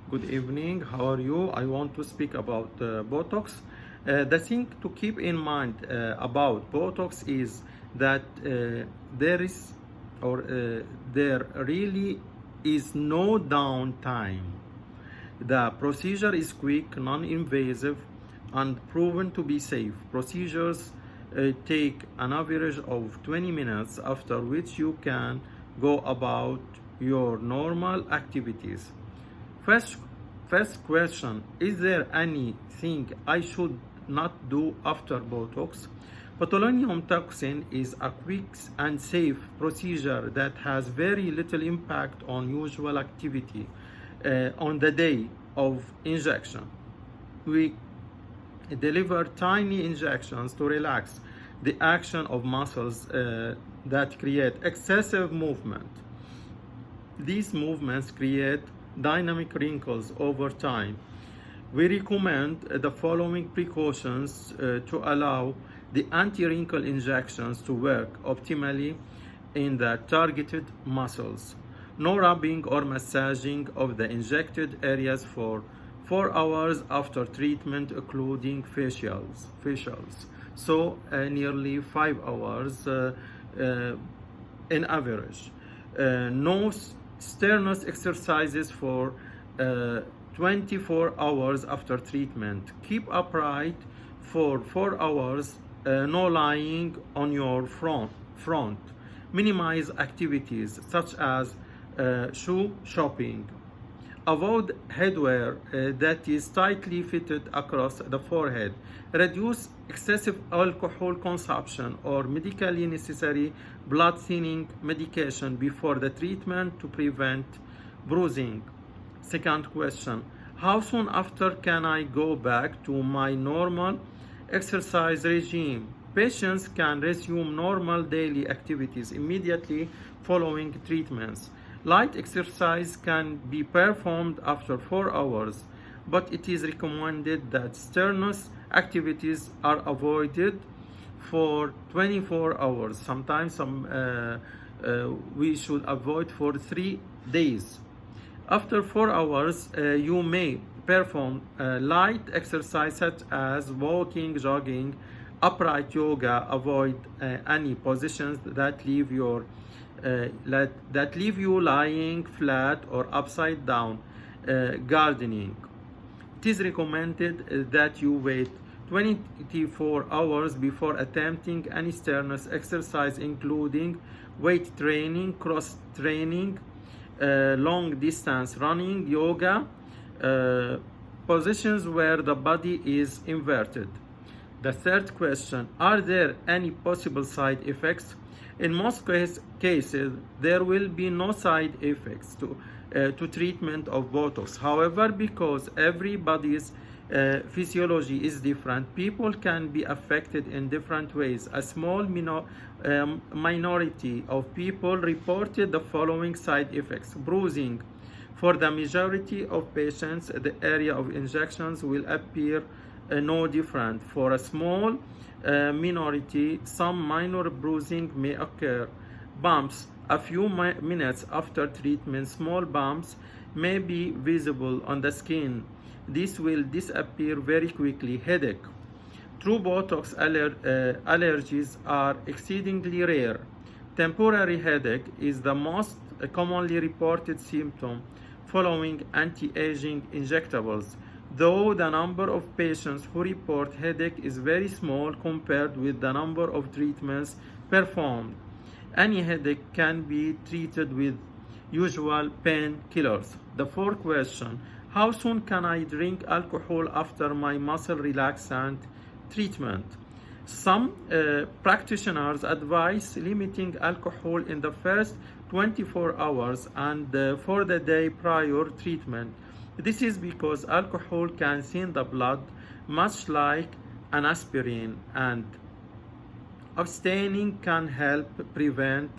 Good evening. How are you? I want to speak about Botox. The thing to keep in mind about Botox is that there is there really is no downtime. The procedure is quick, non-invasive, and proven to be safe. Procedures take an average of 20 minutes, after which you can go about your normal activities. First, first question, is there anything I should not do after Botox? Botulinum toxin is a quick and safe procedure that has very little impact on usual activity on the day of injection. We deliver tiny injections to relax the action of muscles that create excessive movement. These movements create dynamic wrinkles over time. We recommend the following precautions to allow the anti-wrinkle injections to work optimally in the targeted muscles. No rubbing or massaging of the injected areas for 4 hours after treatment, including facials. So nearly 5 hours in average. No strenuous exercises for 24 hours after treatment. Keep upright for 4 hours, no lying on your front. Minimize activities such as shoe shopping. Avoid headwear that is tightly fitted across the forehead. Reduce excessive alcohol consumption or medically necessary blood thinning medication before the treatment to prevent bruising. Second question, how soon after can I go back to my normal exercise regime? Patients can resume normal daily activities immediately following treatments. Light exercise can be performed after 4 hours, but it is recommended that strenuous activities are avoided for 24 hours. Sometimes we should avoid for 3 days. After 4 hours, you may perform light exercise such as walking, jogging, upright yoga. Avoid any positions that leave you lying flat or upside down. Gardening. It is recommended that you wait 24 hours before attempting any strenuous exercise, including weight training, cross training, long distance running, yoga, positions where the body is inverted. The third question, are there any possible side effects? In most cases, there will be no side effects to treatment of Botox. However, because everybody's physiology is different, people can be affected in different ways. A small minority of people reported the following side effects. Bruising. For the majority of patients, the area of injections will appear no different. For a small minority, some minor bruising may occur. Bumps. A few minutes after treatment, small bumps may be visible on the skin. This will disappear very quickly. Headache. True Botox allergies are exceedingly rare. Temporary headache is the most commonly reported symptom following anti-aging injectables, though the number of patients who report headache is very small compared with the number of treatments performed. Any headache can be treated with usual painkillers. The fourth question, how soon can I drink alcohol after my muscle relaxant treatment? Some practitioners advise limiting alcohol in the first 24 hours and for the day prior treatment. This is because alcohol can thin the blood much like an aspirin, and abstaining can help prevent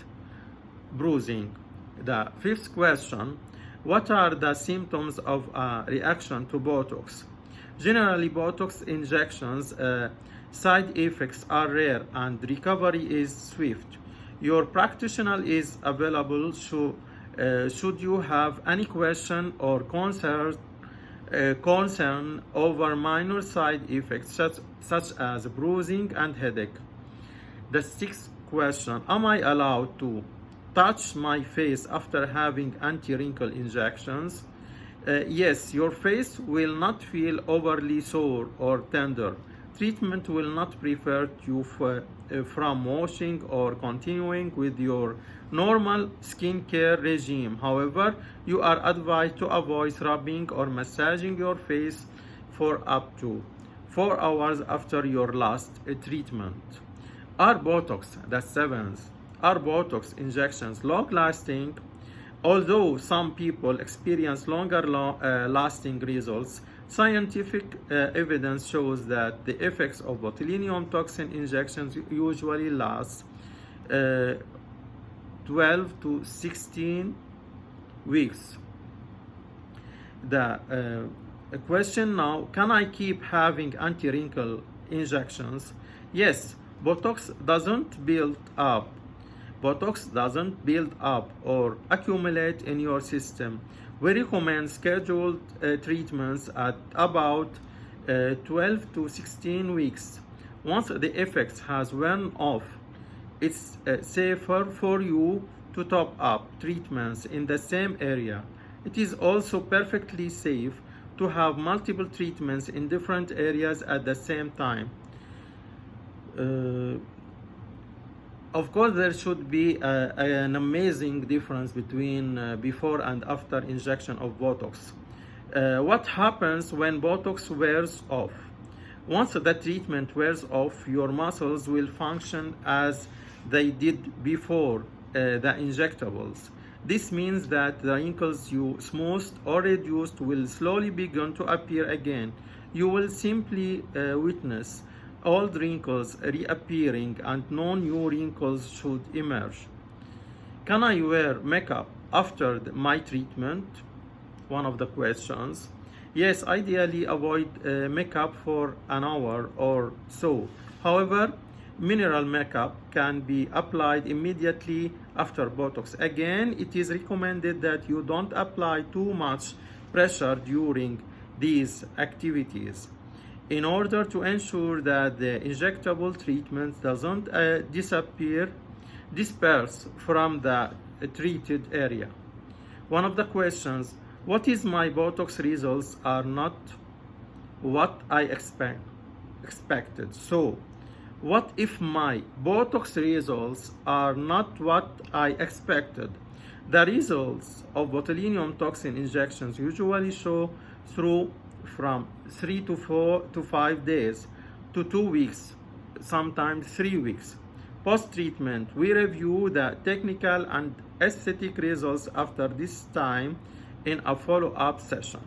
bruising. The fifth question, what are the symptoms of a reaction to Botox? Generally, Botox injections side effects are rare and recovery is swift. Your practitioner is available should you have any question or concern over minor side effects such as bruising and headache. The sixth question: am I allowed to touch my face after having anti-wrinkle injections? Yes, your face will not feel overly sore or tender. Treatment will not prevent you from washing or continuing with your normal skincare regime. However, you are advised to avoid rubbing or massaging your face for up to 4 hours after your last treatment. Are Botox, the seventh, are Botox injections long lasting? Although some people experience longer lasting results, scientific evidence shows that the effects of botulinum toxin injections usually last 12 to 16 weeks. The question now: can I keep having anti-wrinkle injections? Yes, Botox doesn't build up or accumulate in your system. We recommend scheduled treatments at about 12 to 16 weeks. Once the effects has worn off, it's safer for you to top up treatments in the same area. It is also perfectly safe to have multiple treatments in different areas at the same time. Of course, there should be an amazing difference between before and after injection of Botox. What happens when Botox wears off? Once the treatment wears off, your muscles will function as they did before the injectables. This means that the wrinkles you smoothed or reduced will slowly begin to appear again. You will simply witness old wrinkles reappearing and no new wrinkles should emerge. Can I wear makeup after my treatment? One of the questions. Yes, ideally avoid makeup for an hour or so. However, mineral makeup can be applied immediately after Botox. Again, it is recommended that you don't apply too much pressure during these activities in order to ensure that the injectable treatment doesn't disperse from the treated area. One of the questions: what is my Botox results are not what I expected. So, what if my Botox results are not what I expected? The results of botulinum toxin injections usually show through from 3 to 4 to 5 days to 2 weeks, sometimes 3 weeks. Post-treatment, we review the technical and aesthetic results after this time in a follow-up session.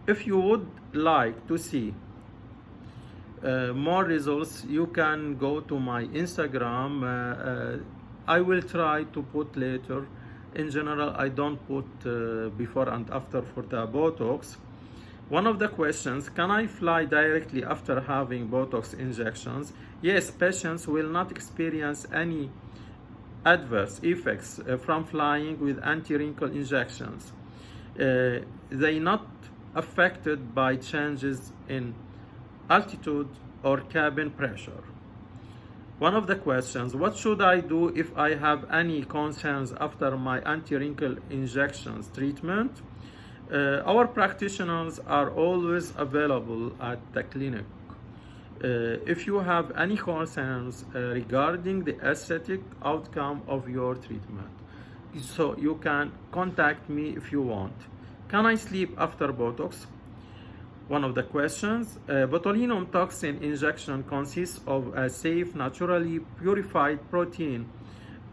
If you would like to see more results, you can go to my Instagram. I will try to put later. In general, I don't put before and after for the Botox. One of the questions: can I fly directly after having Botox injections? Yes, patients will not experience any adverse effects from flying with anti-wrinkle injections. They not affected by changes in altitude or cabin pressure. One of the questions: what should I do if I have any concerns after my anti-wrinkle injections treatment? Our practitioners are always available at the clinic. If you have any concerns regarding the aesthetic outcome of your treatment, so you can contact me if you want. Can I sleep after Botox? One of the questions: botulinum toxin injection consists of a safe, naturally purified protein.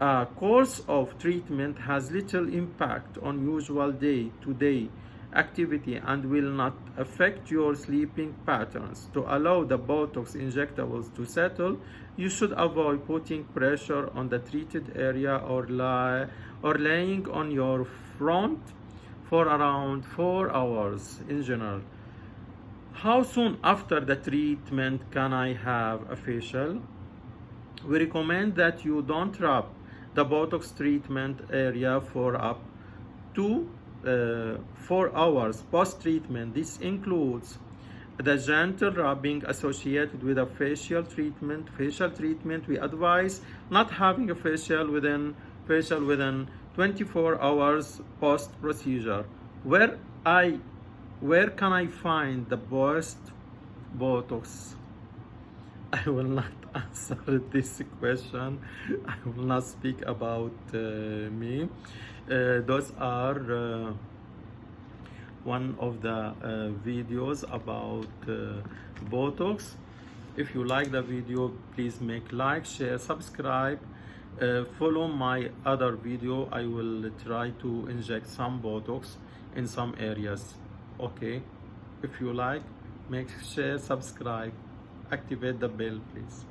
A course of treatment has little impact on usual day-to-day activity and will not affect your sleeping patterns. To allow the Botox injectables to settle, you should avoid putting pressure on the treated area or laying on your front for around 4 hours in general. How soon after the treatment can I have a facial? We recommend that you don't rub the Botox treatment area for up to 4 hours post-treatment. This includes the gentle rubbing associated with a facial treatment. Facial treatment, we advise not having a facial within 24 hours post procedure. Where can I find the best Botox? I will not answer this question. I will not speak about me. Those are one of the videos about Botox. If you like the video, please make like, share, subscribe. Follow my other video. I will try to inject some Botox in some areas. Okay, if you like, make share, subscribe, activate the bell, please.